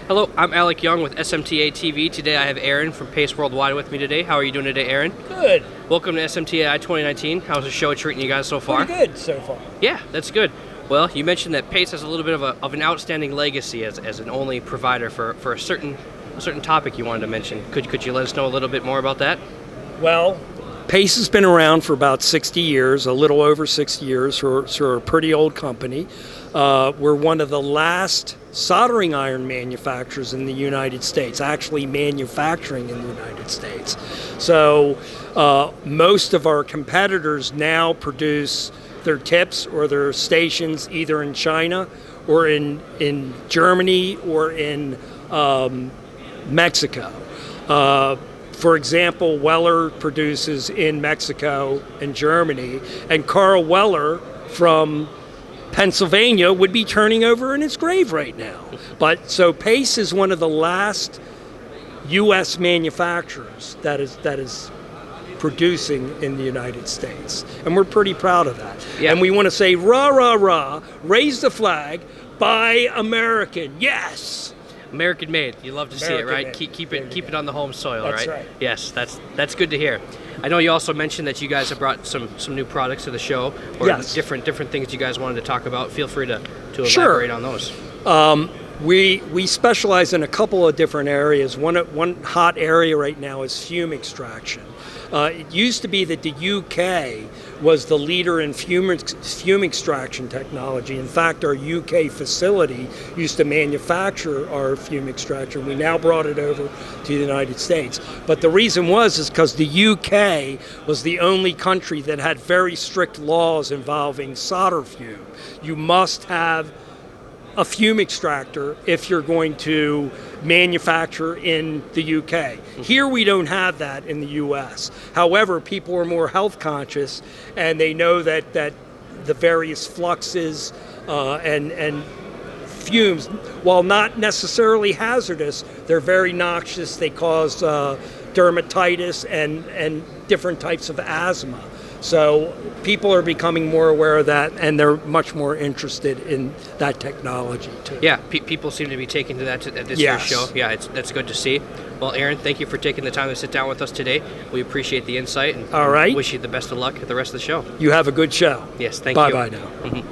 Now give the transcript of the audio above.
Hello, I'm Alec Young with SMTA TV. Today I have Aaron from Pace Worldwide with me today. How are you doing today, Aaron? Good. Welcome to SMTA 2019. How's the show treating you guys so far? Pretty good so far. Yeah, that's good. Well, you mentioned that Pace has a little bit of an outstanding legacy as an only provider for a certain topic you wanted to mention. Could you let us know a little bit more about that? Well, Pace has been around for about 60 years, a little over 60 years, so we're a pretty old company. We're one of the last soldering iron manufacturers in the United States, actually manufacturing in the United States. So most of our competitors now produce their tips or their stations either in China or in Germany or in Mexico. For example, Weller produces in Mexico and Germany, and Carl Weller from Pennsylvania would be turning over in his grave right now. But so Pace is one of the last U.S. manufacturers that is producing in the United States, and we're pretty proud of that. Yeah. And we want to say, rah, rah, rah, raise the flag, buy American, yes. American made. You love to see it, right? Keep it on the home soil, That's right? right. Yes, that's good to hear. I know you also mentioned that you guys have brought some new products to the show, or Yes. different things you guys wanted to talk about. Feel free to Sure. elaborate on those. We specialize in a couple of different areas. One hot area right now is fume extraction. It used to be that the UK was the leader in fume extraction technology. In fact, our UK facility used to manufacture our fume extraction. We now brought it over to the United States. But the reason is because the UK was the only country that had very strict laws involving solder fume. You must have a fume extractor if you're going to manufacture in the UK. Here we don't have that in the US. However, people are more health conscious, and they know that the various fluxes and fumes, while not necessarily hazardous, they're very noxious. They cause dermatitis and different types of asthma. So people are becoming more aware of that, and they're much more interested in that technology too. Yeah, people seem to be taking to that at this Yes. year's show. Yeah, that's good to see. Well, Aaron, thank you for taking the time to sit down with us today. We appreciate the insight, and All right. wish you the best of luck at the rest of the show. You have a good show. Yes, thank you. Bye-bye now. Mhm.